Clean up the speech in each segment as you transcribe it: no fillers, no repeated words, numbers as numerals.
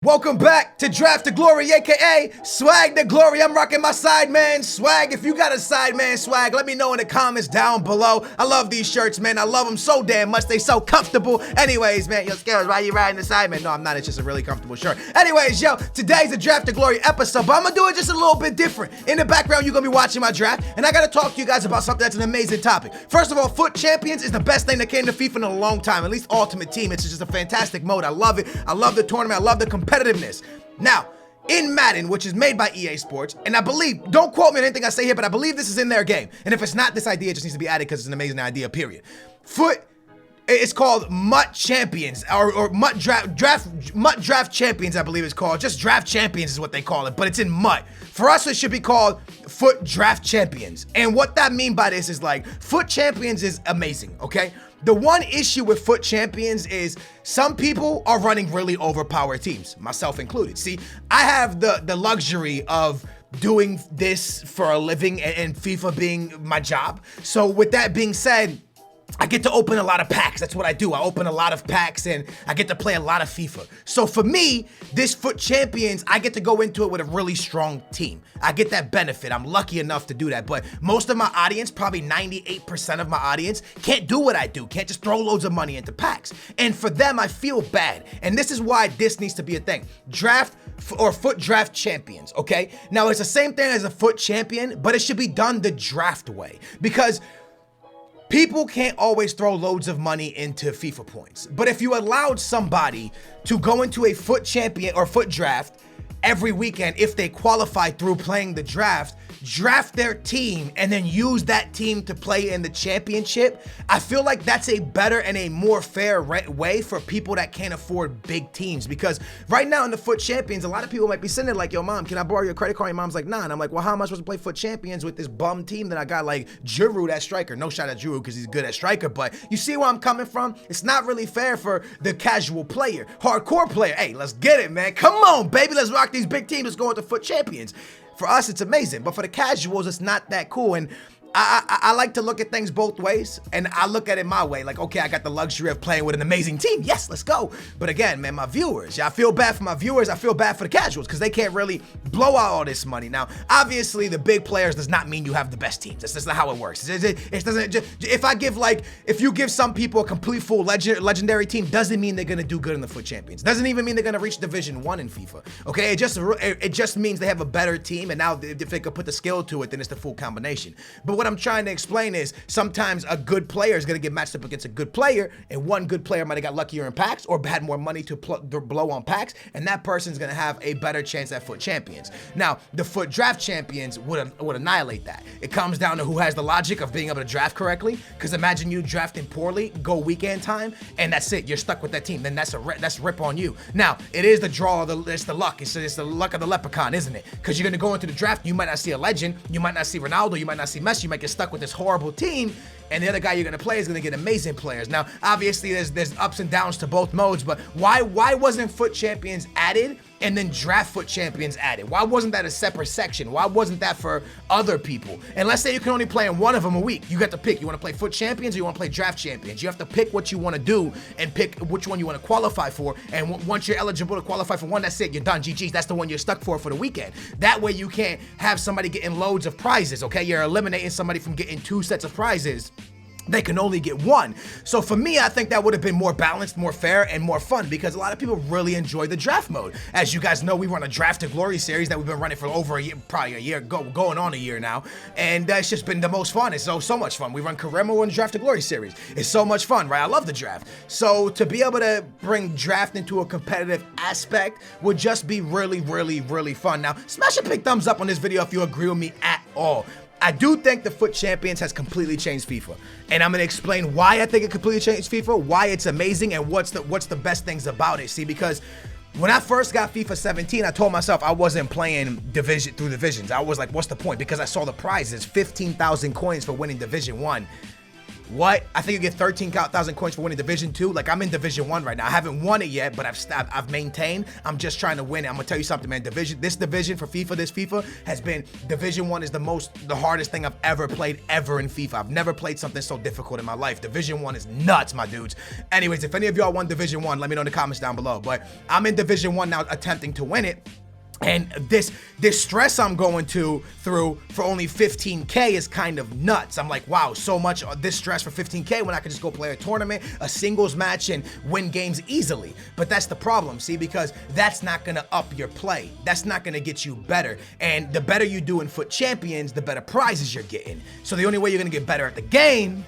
Welcome back to Draft to Glory, aka Swag to Glory. I'm rocking my Sideman swag. If you got a Sideman swag, let me know in the comments down below. I love these shirts, man. I love them so damn much. They so comfortable. Anyways, man, yo, Scales, why you riding the Sideman? No, I'm not. It's just a really comfortable shirt. Anyways, yo, today's a Draft to Glory episode, but I'm gonna do it just a little bit different. In the background, you're gonna be watching my draft, and I gotta talk to you guys about something that's an amazing topic. First of all, FUT Champions is the best thing that came to FIFA in a long time, at least Ultimate Team. It's just a fantastic mode. I love it. I love the tournament. I love the competitiveness. Now, in Madden, which is made by EA Sports, and I believe, don't quote me on anything I say here, but I believe this is in their game. And if it's not, this idea just needs to be added because it's an amazing idea, period. FUT, it's called FUT Champions, or FUT DRAfT Champions, I believe it's called. Just Draft Champions is what they call it, but it's in MUT. For us, it should be called FUT DRAfT Champions. And what that mean by this is like, FUT Champions is amazing, okay? The one issue with FUT Champions is some people are running really overpowered teams, myself included. See, I have the luxury of doing this for a living and FIFA being my job. So with that being said, I get to open a lot of packs. That's what I do. I open a lot of packs and I get to play a lot of FIFA. So for me, this FUT Champions, I get to go into it with a really strong team. I get that benefit. I'm lucky enough to do that. But most of my audience, probably 98% of my audience, can't do what I do. Can't just throw loads of money into packs. And for them, I feel bad. And this is why this needs to be a thing. Draft or FUT DRAfT Champions, okay? Now, it's the same thing as a FUT Champion, but it should be done the draft way. Because people can't always throw loads of money into FIFA points. But if you allowed somebody to go into a FUT Champion or FUT DRAfT every weekend, if they qualify through playing the draft, draft their team and then use that team to play in the championship, I feel like that's a better and a more fair way for people that can't afford big teams. Because right now in the FUT Champions, a lot of people might be sitting there like, yo, mom, can I borrow your credit card? Your mom's like, nah. And I'm like, well, how am I supposed to play FUT Champions with this bum team that I got, like Giroud, that striker? No shot at Giroud because he's good at striker, but you see where I'm coming from? It's not really fair for the casual player. Hardcore player, hey, let's get it, man. Come on, baby, let's rock these big teams. Let's go into FUT Champions. For us, it's amazing, but for the casuals, it's not that cool. And I like to look at things both ways, and I look at it my way. Like, okay, I got the luxury of playing with an amazing team. Yes, let's go. But again, man, my viewers, I feel bad for my viewers. I feel bad for the casuals because they can't really blow out all this money. Now, obviously, the big players does not mean you have the best teams. That's just not how it works. It doesn't. If you give some people a complete full legendary team, doesn't mean they're gonna do good in the FUT Champions. Doesn't even mean they're gonna reach Division 1 in FIFA. Okay, it just means they have a better team, and now if they could put the skill to it, then it's the full combination. But what I'm trying to explain is sometimes a good player is going to get matched up against a good player, and one good player might have got luckier in packs or had more money to blow on packs, and that person's going to have a better chance at FUT Champions. Now, the FUT DRAfT Champions would annihilate that. It comes down to who has the logic of being able to draft correctly, because imagine you drafting poorly, go weekend time, and that's it. You're stuck with that team. Then that's a rip on you. Now, it is the draw, it's the luck. It's the luck of the leprechaun, isn't it? Because you're going to go into the draft, you might not see a legend, you might not see Ronaldo, you might not see Messi, you might get stuck with this horrible team, and the other guy you're gonna play is gonna get amazing players. Now, obviously, there's ups and downs to both modes, but why wasn't FUT Champions added and then Draft FUT Champions added? Why wasn't that a separate section? Why wasn't that for other people? And let's say you can only play in one of them a week. You got to pick. You want to play FUT Champions or you want to play Draft Champions? You have to pick what you want to do and pick which one you want to qualify for. And once you're eligible to qualify for one, that's it. You're done. GG's. That's the one you're stuck for the weekend. That way you can't have somebody getting loads of prizes, okay? You're eliminating somebody from getting 2 sets of prizes. They can only get 1. So for me, I think that would have been more balanced, more fair, and more fun because a lot of people really enjoy the draft mode. As you guys know, we run a Draft to Glory series that we've been running for over a year, probably a year, going on a year now. And it's just been the most fun. It's so much fun. We run career mode and Draft to Glory series. It's so much fun, right? I love the draft. So to be able to bring draft into a competitive aspect would just be really, really, really fun. Now, smash a big thumbs up on this video if you agree with me at all. I do think the FUT Champions has completely changed FIFA, and I'm gonna explain why I think it completely changed FIFA, why it's amazing, and what's the best things about it. See, because when I first got FIFA 17, I told myself I wasn't playing through divisions. I was like, what's the point? Because I saw the prizes, 15,000 coins for winning Division 1. What? I think you get 13,000 coins for winning Division 2. Like, I'm in Division 1 right now. I haven't won it yet, but I've maintained. I'm just trying to win it. I'm gonna tell you something, man. This division for FIFA, this FIFA has been, Division 1 is the hardest thing I've ever played ever in FIFA. I've never played something so difficult in my life. Division 1 is nuts, my dudes. Anyways, if any of y'all won Division 1, let me know in the comments down below. But I'm in Division 1 now, attempting to win it. And this stress I'm going through for only 15K is kind of nuts. I'm like, wow, so much this stress for 15K when I could just go play a tournament, a singles match, and win games easily. But that's the problem, see, because that's not gonna up your play. That's not gonna get you better. And the better you do in FUT Champions, the better prizes you're getting. So the only way you're gonna get better at the game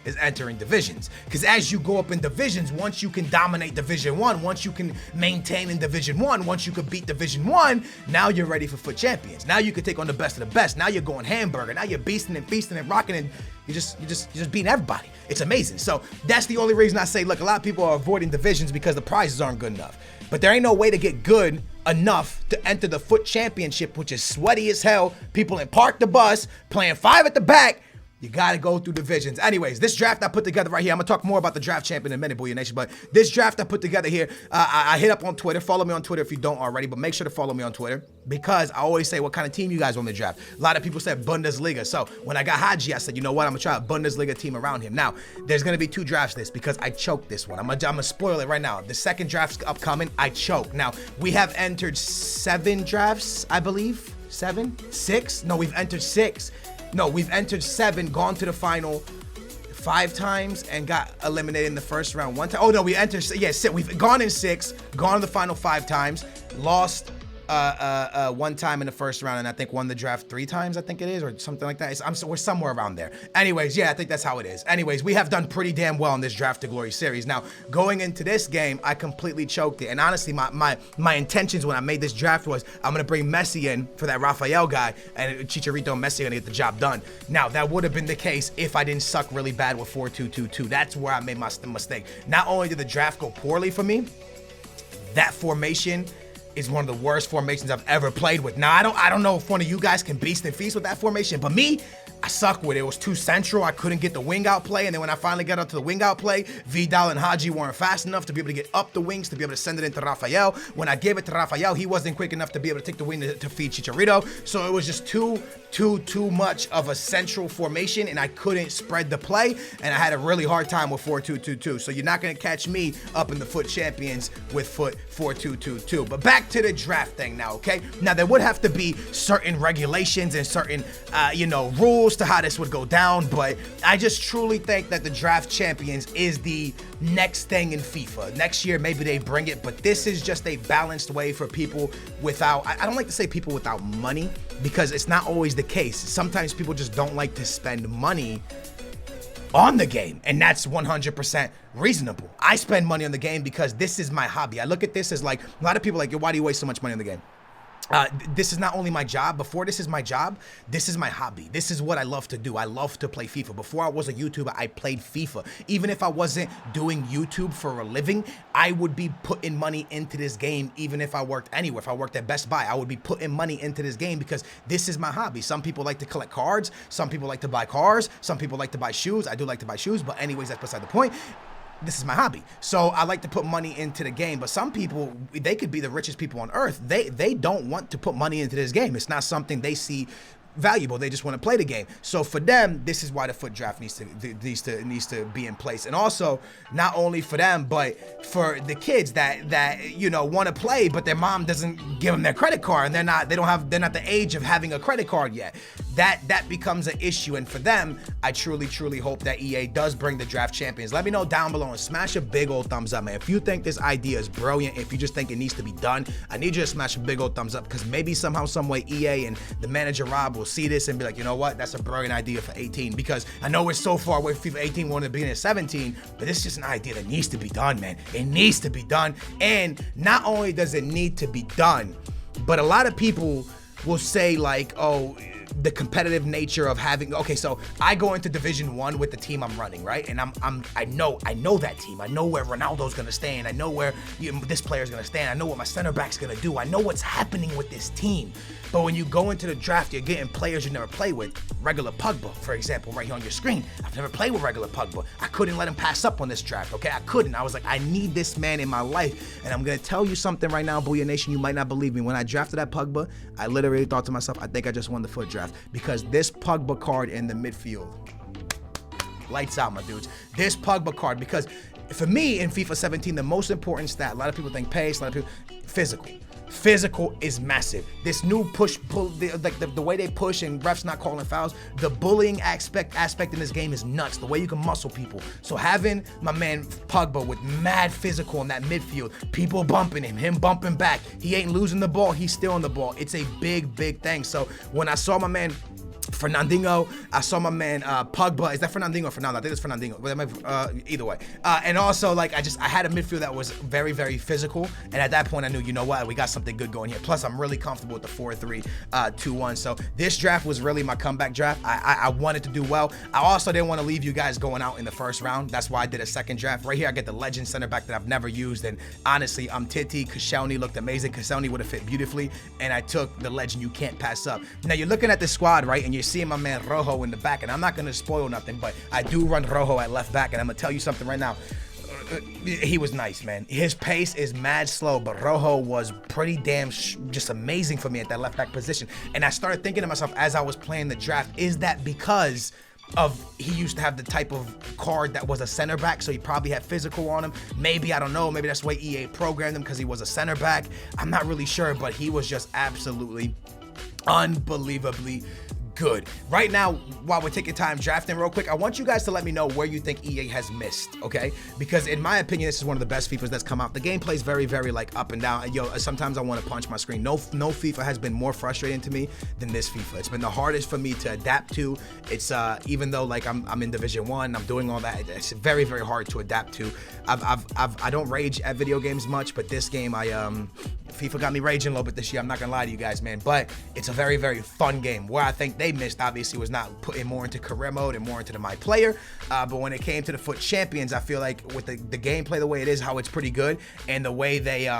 is entering divisions. Because as you go up in divisions, once you can dominate Division 1, once you can maintain in Division 1, once you can beat Division 1, now you're ready for FUT Champions. Now you can take on the best of the best. Now you're going hamburger. Now you're beasting and feasting and rocking, and you're just beating everybody. It's amazing. So that's the only reason I say, look, a lot of people are avoiding divisions because the prizes aren't good enough. But there ain't no way to get good enough to enter the FUT Championship, which is sweaty as hell. People in park the bus, playing 5 at the back. You gotta go through divisions. Anyways, this draft I put together right here, I'm gonna talk more about the draft champion in a minute, Booyah Nation, but this draft I put together here, I hit up on Twitter. Follow me on Twitter if you don't already, but make sure to follow me on Twitter because I always say what kind of team you guys want me to draft. A lot of people said Bundesliga, so when I got Haji, I said, you know what, I'm gonna try a Bundesliga team around him. Now, there's gonna be 2 drafts this because I choked this one. I'm gonna spoil it right now. The second draft's upcoming, I choked. Now, we have entered 7 drafts, I believe. 7? 6? No, we've entered 6. No, we've entered 7, gone to the final 5 times, and got eliminated in the first round 1 time. Oh no, we entered, yeah, 6. We've gone in 6, gone to the final 5 times, lost 1 time in the first round, and I think won the draft 3 times, I think it is, or something like that. We're somewhere around there. Anyways, yeah, I think that's how it is. Anyways, we have done pretty damn well in this Draft to Glory series. Now, going into this game, I completely choked it, and honestly, my intentions when I made this draft was, I'm gonna bring Messi in for that Rafael guy, and Chicharito and Messi are gonna get the job done. Now, that would have been the case if I didn't suck really bad with 4-2-2-2. That's where I made my mistake. Not only did the draft go poorly for me, that formation is one of the worst formations I've ever played with. Now, I don't know if one of you guys can beast and feast with that formation, but me, I suck with it. It was too central. I couldn't get the wing out play, and then when I finally got up to the wing out play, Vidal and Haji weren't fast enough to be able to get up the wings to be able to send it into Rafael. When I gave it to Rafael, he wasn't quick enough to be able to take the wing to feed Chicharito, so it was just too much of a central formation, and I couldn't spread the play, and I had a really hard time with 4-2-2-2. So you're not gonna catch me up in the FUT Champions with FUT 4-2-2-2. But back to the draft thing now, okay? Now there would have to be certain regulations and certain, rules to how this would go down, but I just truly think that the Draft Champions is the next thing in FIFA. Next year, maybe they bring it, but this is just a balanced way for people without, I don't like to say people without money, because it's not always the case. Sometimes people just don't like to spend money on the game, and that's 100% reasonable. I spend money on the game because this is my hobby. I look at this as like, a lot of people are like, yo, why do you waste so much money on the game? This is not only my job. Before this is my job, this is my hobby. This is what I love to do. I love to play FIFA. Before I was a YouTuber, I played FIFA. Even if I wasn't doing YouTube for a living, I would be putting money into this game. Even if I worked anywhere, if I worked at Best Buy, I would be putting money into this game because this is my hobby. Some people like to collect cards. Some people like to buy cars. Some people like to buy shoes. I do like to buy shoes, but anyways, that's beside the point. This is my hobby. So I like to put money into the game, but some people, they could be the richest people on earth. They don't want to put money into this game. It's not something they see valuable. They just want to play the game. So for them, this is why the FUT draft needs to be in place. And also, not only for them, but for the kids that want to play, but their mom doesn't give them their credit card, and they're not the age of having a credit card yet. That becomes an issue. And for them, I truly hope that EA does bring the Draft Champions. Let me know down below and smash a big old thumbs up, man. If you think this idea is brilliant, if you just think it needs to be done, I need you to smash a big old thumbs up, because maybe somehow, some way, EA and the manager Rob will see this and be like, you know what, that's a brilliant idea for 18, because I know we're so far away from FIFA 18, wanting to begin at 17, but it's just an idea that needs to be done, man. It needs to be done. And not only does it need to be done, but a lot of people will say like, oh, the competitive nature of having, okay, so I go into Division 1 with the team I'm running, right? And I know that team. I know where Ronaldo's gonna stand. I know where this player's gonna stand. I know what my center back's gonna do. I know what's happening with this team. But when you go into the draft, you're getting players you never play with. Regular Pogba, for example, right here on your screen. I've never played with regular Pogba. I couldn't let him pass up on this draft, okay? I couldn't. I was like, I need this man in my life. And I'm gonna tell you something right now, Booyah Nation, you might not believe me. When I drafted that Pogba, I literally thought to myself, I think I just won the FUT draft, because this Pogba card in the midfield, lights out, my dudes. This Pogba card, because for me in FIFA 17, the most important stat, a lot of people think pace, a lot of people, physical. Physical is massive. This new push, pull, the way they push and refs not calling fouls, the bullying aspect in this game is nuts. The way you can muscle people. So having my man Pogba with mad physical in that midfield, people bumping him bumping back, he ain't losing the ball, he's still on the ball. It's a big thing. So when I saw my man Fernandinho, I saw my man Pogba. Is that Fernandinho or Fernando? I think it's Fernandinho. Either way. And also, like, I had a midfield that was very physical. And at that point, I knew, you know what, we got something good going here. Plus, I'm really comfortable with the 4-3-2-1. So this draft was really my comeback draft. I wanted to do well. I also didn't want to leave you guys going out in the first round. That's why I did a second draft. Right here, I get the legend center back that I've never used. And honestly, Titi, Koscielny looked amazing. Koscielny would have fit beautifully. And I took the legend you can't pass up. Now, you're looking at the squad, right? And you're seeing my man Rojo in the back, and I'm not going to spoil nothing, but I do run Rojo at left back, and I'm going to tell you something right now. He was nice, man. His pace is mad slow, but Rojo was pretty damn just amazing for me at that left back position. And I started thinking to myself as I was playing the draft, is that because of he used to have the type of card that was a center back, so he probably had physical on him? Maybe, I don't know, maybe that's the way EA programmed him because he was a center back. I'm not really sure, but he was just absolutely unbelievably good. Right now, while we're taking time drafting real quick, I want you guys to let me know where you think EA has missed, okay? Because in my opinion, this is one of the best FIFAs that's come out. The gameplay is very like up and down. Yo, sometimes I want to punch my screen. No FIFA has been more frustrating to me than this FIFA. It's been the hardest for me to adapt to. It's even though like I'm in Division 1, I'm doing all that, it's very hard to adapt to. I don't rage at video games much, but this game FIFA got me raging a little bit this year. I'm not gonna lie to you guys, man, but it's a very fun game. Where I think they missed, obviously, was not putting more into career mode and more into the my player. But when it came to the FUT Champions, I feel like with the gameplay the way it is, how it's pretty good, and the way they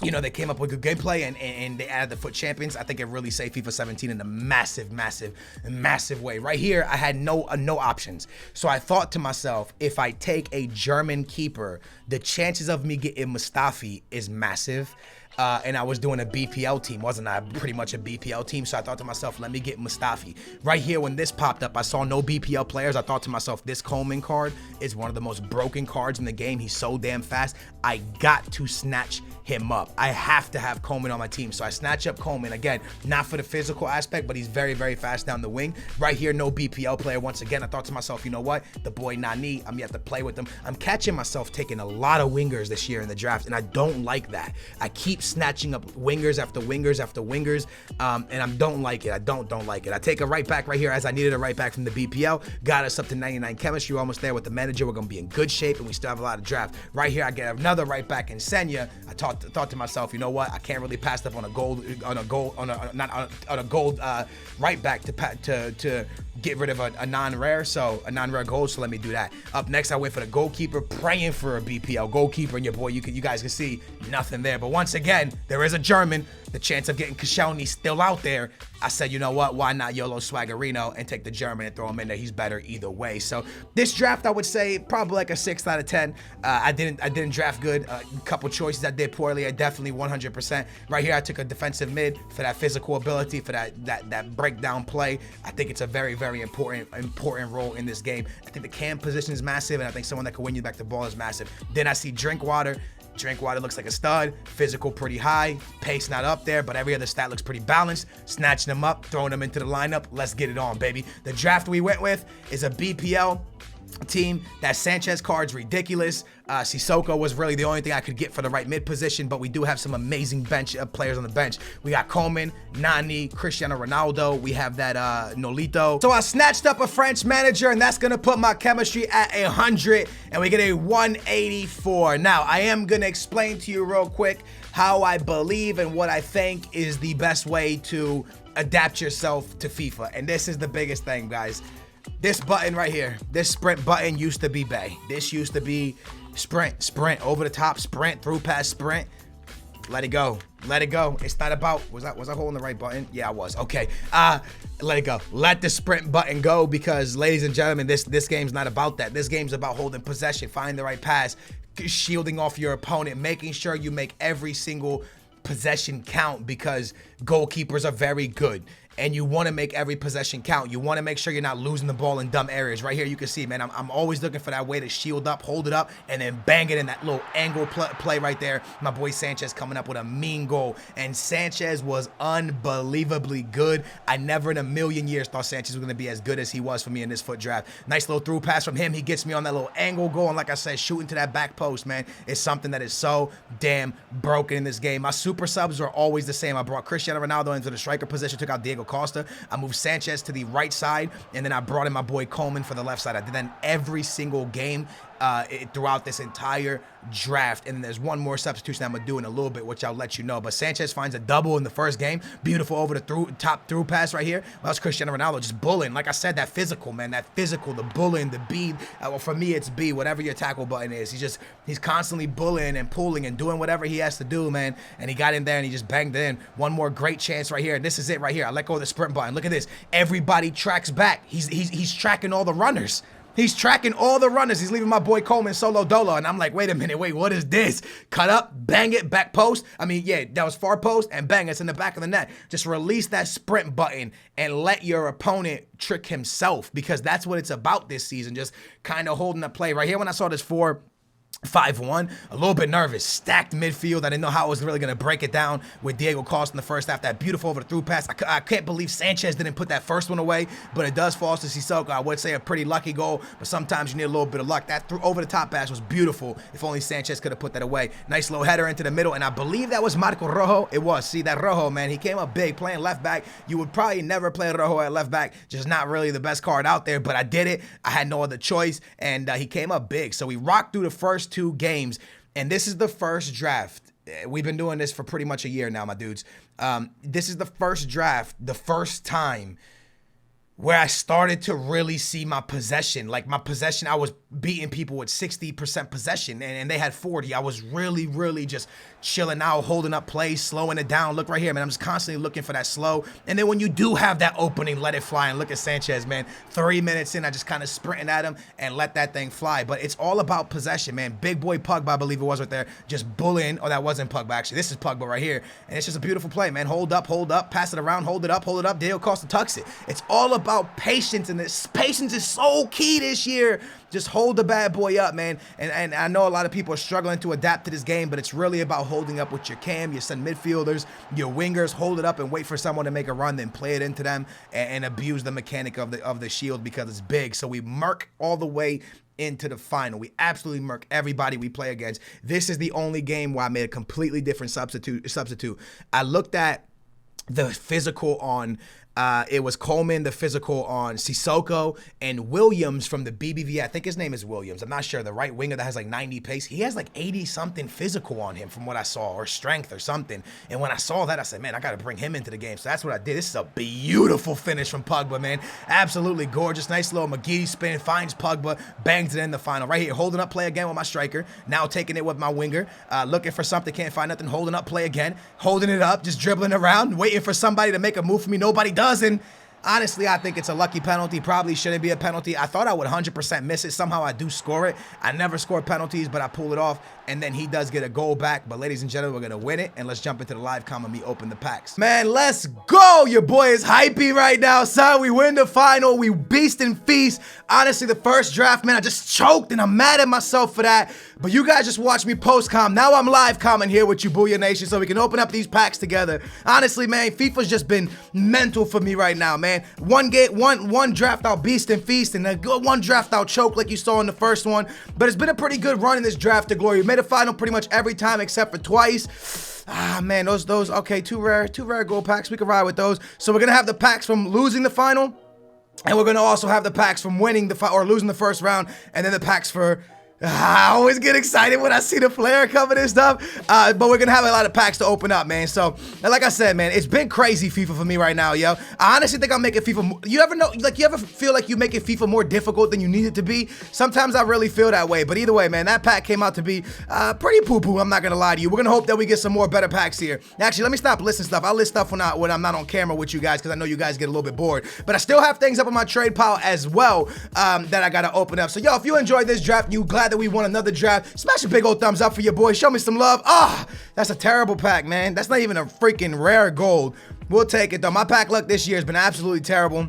you know, they came up with good gameplay and they added the FUT Champions. I think it really saved FIFA 17 in a massive way. Right here, I had no options. So I thought to myself, if I take a German keeper, the chances of me getting Mustafi is massive. And I was doing a BPL team, wasn't I? Pretty much a BPL team. So I thought to myself, let me get Mustafi. Right here, when this popped up, I saw no BPL players. I thought to myself, this Coleman card is one of the most broken cards in the game. He's so damn fast. I got to snatch him up. I have to have Coleman on my team. So I snatch up Coleman. Again, not for the physical aspect, but he's very fast down the wing. Right here, no BPL player. Once again, I thought to myself, you know what? The boy Nani, I'm gonna have to play with him. I'm catching myself taking a lot of wingers this year in the draft, and I don't like that. I keep snatching up wingers after wingers, and I don't like it. I don't like it. I take a right back right here as I needed a right back from the BPL. Got us up to 99 chemistry, almost there with the manager. We're gonna be in good shape, and we still have a lot of draft. Right here, I get another right back in Senya. I thought to myself, you know what? I can't really pass up on a gold right back to get rid of a non-rare, gold, so let me do that. Up next, I went for the goalkeeper, praying for a BPL goalkeeper, and your boy, you guys can see nothing there. But once again, there is a German. The chance of getting Koscielny still out there. I said, you know what? Why not YOLO Swaggerino and take the German and throw him in there? He's better either way. So this draft, I would say probably like a 6 out of 10. I didn't draft good. A couple choices I did poorly. I definitely 100%. Right here, I took a defensive mid for that physical ability, for that breakdown play. I think it's a very important role in this game. I think the cam position is massive, and I think someone that can win you back the ball is massive. Then I see Drinkwater. Drinkwater looks like a stud, physical pretty high, pace not up there, but every other stat looks pretty balanced. Snatching them up, throwing them into the lineup. Let's get it on, baby. The draft we went with is a BPL team. That Sanchez card's ridiculous. Sissoko was really the only thing I could get for the right mid position, but we do have some amazing bench players on the bench. We got Coleman, Nani, Cristiano Ronaldo. We have that Nolito. So I snatched up a French manager, and that's gonna put my chemistry at 100, and we get a 184. Now, I am gonna explain to you real quick how I believe and what I think is the best way to adapt yourself to FIFA. And this is the biggest thing, guys. This button right here, this sprint button used to be Bay. This used to be sprint, over the top, sprint, through pass, sprint. Let it go. Let it go. It's not about, was I holding the right button? Yeah, I was. Okay. Let it go. Let the sprint button go, because, ladies and gentlemen, this game's not about that. This game's about holding possession, finding the right pass, shielding off your opponent, making sure you make every single possession count, because goalkeepers are very good. And you want to make every possession count. You want to make sure you're not losing the ball in dumb areas. Right here, you can see, man, I'm always looking for that way to shield up, hold it up, and then bang it in that little angle play right there. My boy Sanchez coming up with a mean goal. And Sanchez was unbelievably good. I never in a million years thought Sanchez was going to be as good as he was for me in this FUT draft. Nice little through pass from him. He gets me on that little angle goal. And like I said, shooting to that back post, man, is something that is so damn broken in this game. My super subs are always the same. I brought Cristiano Ronaldo into the striker position, took out Diego Costa. I moved Sanchez to the right side, and then I brought in my boy Coleman for the left side. I did that in every single game throughout this entire draft. And then there's one more substitution I'm gonna do in a little bit, which I'll let you know. But Sanchez finds a double in the first game. Beautiful over the top through pass right here. Well, that's Cristiano Ronaldo just bullying. Like I said, that physical, man, that physical, the bullying, the B. Well, for me, it's B, whatever your tackle button is. He's constantly bullying and pulling and doing whatever he has to do, man. And he got in there and he just banged it in. One more great chance right here. And this is it right here. I let go of the sprint button. Look at this. Everybody tracks back. He's tracking all the runners. He's tracking all the runners. He's leaving my boy Coleman solo dolo. And I'm like, wait a minute, what is this? Cut up, bang it, back post. I mean, yeah, that was far post, and bang, it's in the back of the net. Just release that sprint button and let your opponent trick himself, because that's what it's about this season. Just kind of holding the play. Right here, when I saw this 4-5-1, a little bit nervous. Stacked midfield. I didn't know how I was really going to break it down with Diego Costa in the first half. That beautiful over the through pass. I can't believe Sanchez didn't put that first one away, but it does fall to Sissoko. I would say a pretty lucky goal, but sometimes you need a little bit of luck. That over the top pass was beautiful. If only Sanchez could have put that away. Nice little header into the middle, and I believe that was Marco Rojo. It was. See, that Rojo, man, he came up big playing left back. You would probably never play Rojo at left back. Just not really the best card out there, but I did it. I had no other choice, and he came up big. So we rocked through the first two games. And this is the first draft. We've been doing this for pretty much a year now, my dudes. This is the first draft, the first time where I started to really see my possession. Like my possession, I was beating people with 60% possession, and they had 40. I was really just chilling out, holding up plays, slowing it down. Look right here, man. I'm just constantly looking for that slow. And then when you do have that opening, let it fly. And look at Sanchez, man. 3 minutes in, I just kind of sprinting at him and let that thing fly. But it's all about possession, man. Big boy Pogba, I believe it was right there, just bullying. Oh, that wasn't Pogba, actually. This is Pogba right here. And it's just a beautiful play, man. Hold up, pass it around, hold it up. Diego Costa tucks it. It's all about patience, and this patience is so key this year. Just hold the bad boy up, man. And I know a lot of people are struggling to adapt to this game, but it's really about holding up with your cam, your center midfielders, your wingers. Hold it up and wait for someone to make a run, then play it into them and abuse the mechanic of the shield, because it's big. So we murk all the way into the final. We absolutely murk everybody we play against. This is the only game where I made a completely different substitute. I looked at the physical on it was Coleman, the physical on Sissoko, and Williams from the BBV. I think his name is Williams. I'm not sure. The right winger that has like 90 pace. He has like 80-something physical on him from what I saw, or strength or something. And when I saw that, I said, man, I got to bring him into the game. So that's what I did. This is a beautiful finish from Pogba, man. Absolutely gorgeous. Nice little McGee spin. Finds Pogba. Bangs it in the final. Right here. Holding up play again with my striker. Now taking it with my winger. Looking for something. Can't find nothing. Holding up play again. Holding it up. Just dribbling around. Waiting for somebody to make a move for me. Nobody does. And honestly, I think it's a lucky penalty. Probably shouldn't be a penalty. I thought I would 100% miss it. Somehow I do score it. I never score penalties, but I pull it off, and then he does get a goal back. But ladies and gentlemen, we're going to win it, and let's jump into the live comment, me open the packs. Man, let's go. Your boy is hypey right now, son. We win the final. We beast and feast. Honestly, the first draft, man, I just choked, and I'm mad at myself for that. But you guys just watch me post-com. Now I'm live comment here with you, Booyah Nation, so we can open up these packs together. Honestly, man, FIFA's just been mental for me right now, man. One draft out beast and feast, and one draft out choke like you saw in the first one. But it's been a pretty good run in this draft to glory. We made a final pretty much every time except for twice. Ah, man, those, okay, two rare gold packs. We can ride with those. So we're going to have the packs from losing the final, and we're going to also have the packs from winning the or losing the first round, and then the packs for I always get excited when I see the flare coming and stuff, but we're gonna have a lot of packs to open up, man. So, like I said, man, it's been crazy FIFA for me right now, yo. I honestly think I'm making FIFA, you ever know, like, you ever feel like you're making FIFA more difficult than you need it to be? Sometimes I really feel that way, but either way, man, that pack came out to be pretty poo-poo, I'm not gonna lie to you. We're gonna hope that we get some more better packs here. Actually, let me stop listing stuff. I'll list stuff when I'm not on camera with you guys, because I know you guys get a little bit bored, but I still have things up on my trade pile as well that I gotta open up. So, yo, if you enjoyed this draft, you glad that we won another draft, smash a big old thumbs up for your boy. Show me some love. That's a terrible pack, man. That's not even a freaking rare gold. We'll take it, though. My pack luck this year has been absolutely terrible.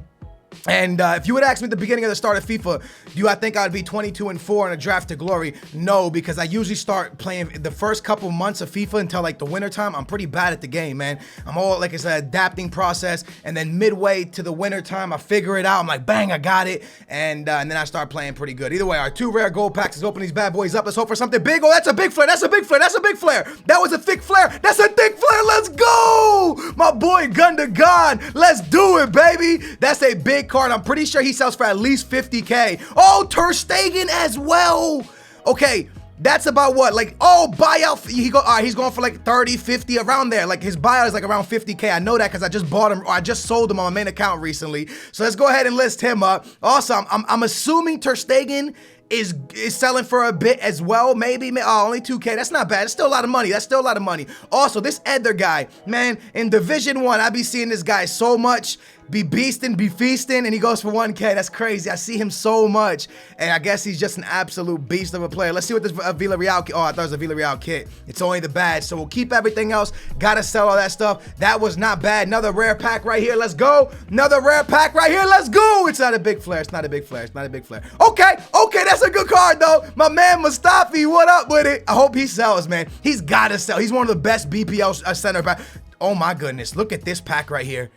And if you would ask me at the beginning of the start of FIFA, do I think I'd be 22-4 in a draft to glory? No, because I usually start playing the first couple months of FIFA until like the winter time. I'm pretty bad at the game, man. I'm all like, it's an adapting process, and then midway to the winter time, I figure it out. I'm like, bang, I got it, and then I start playing pretty good. Either way, our 2 rare gold packs. Let's open these bad boys up. Let's hope for something big. Oh, that's a big flare. That's a big flare. That's a big flare. That was a thick flare. That's a thick flare. Let's go, my boy Gundogan. Let's do it, baby. That's a big card. I'm pretty sure he sells for at least 50K. Oh, Ter Stegen as well. Okay, that's about what? Like, oh, buyout. All right, he's going for like 30, 50, around there. Like, his buyout is like around 50K. I know that because I just bought him, or I just sold him on my main account recently. So let's go ahead and list him up. Also, I'm assuming Ter Stegen is selling for a bit as well, maybe. Oh, only 2K. That's not bad. That's still a lot of money. That's still a lot of money. Also, this Eder guy, man, in Division 1, I be seeing this guy so much. Be beasting, be feasting, and he goes for 1K. That's crazy. I see him so much, and I guess he's just an absolute beast of a player. Let's see what this Villarreal kit. Oh, I thought it was a Villarreal kit. It's only the badge, so we'll keep everything else. Gotta sell all that stuff. That was not bad. Another rare pack right here. Let's go. Another rare pack right here. Let's go. It's not a big flare. It's not a big flare. It's not a big flare. Okay, that's a good card, though. My man Mustafi, what up with it? I hope he sells, man. He's gotta sell. He's one of the best BPL center back. Oh, my goodness. Look at this pack right here.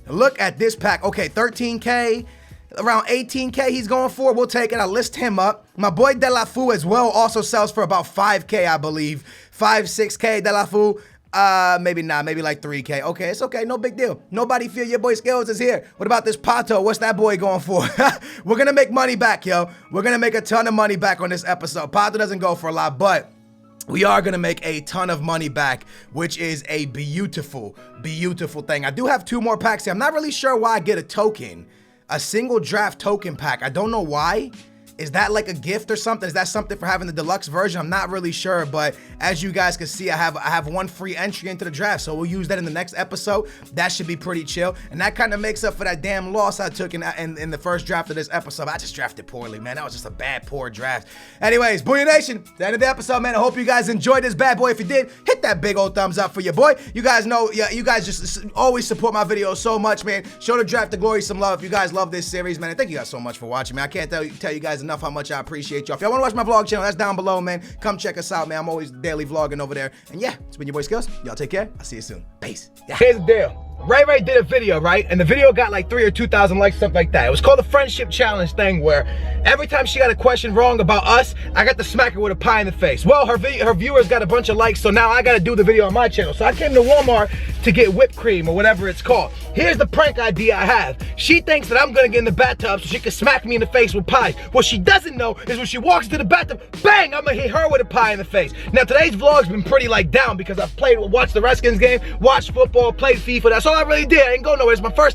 Look at this pack. Okay, 13K, around 18K he's going for. We'll take it. I'll list him up. My boy De La Fu as well also sells for about 5K, I believe. 5, 6K, De La Fu. Maybe not. Maybe like 3K. Okay, it's okay. No big deal. Nobody feel your boy Skills is here. What about this Pato? What's that boy going for? We're going to make money back, yo. We're going to make a ton of money back on this episode. Pato doesn't go for a lot, but we are going to make a ton of money back, which is a beautiful, beautiful thing. I do have 2 more packs here. I'm not really sure why I get a token, a single draft token pack. I don't know why. Is that like a gift or something? Is that something for having the deluxe version? I'm not really sure, but as you guys can see, I have 1 free entry into the draft, so we'll use that in the next episode. That should be pretty chill, and that kind of makes up for that damn loss I took in the first draft of this episode. I just drafted poorly, man. That was just a bad, poor draft. Anyways, Booyah Nation, the end of the episode, man. I hope you guys enjoyed this bad boy. If you did, hit that big old thumbs up for your boy. You guys know, yeah, you guys just always support my videos so much, man. Show the Draft to Glory some love if you guys love this series, man. And thank you guys so much for watching, man. I can't tell you guys enough how much I appreciate y'all. If y'all want to watch my vlog channel, that's down below, man. Come check us out, man. I'm always daily vlogging over there. And yeah, it's been your boy Skills. Y'all take care. I'll see you soon. Peace. Yeah. Here's the deal. Ray did a video, right? And the video got like 3,000 or 2,000 likes, something like that. It was called the friendship challenge thing, where every time she got a question wrong about us, I got to smack her with a pie in the face. Well, her viewers got a bunch of likes, so now I got to do the video on my channel. So I came to Walmart to get whipped cream or whatever it's called. Here's the prank idea I have. She thinks that I'm gonna get in the bathtub so she can smack me in the face with pies. What she doesn't know is when she walks into the bathtub, bang, I'm gonna hit her with a pie in the face. Now today's vlog's been pretty like down because I've watched the Redskins game, watched football, played FIFA. That's all I really did. I didn't go nowhere. It's my first time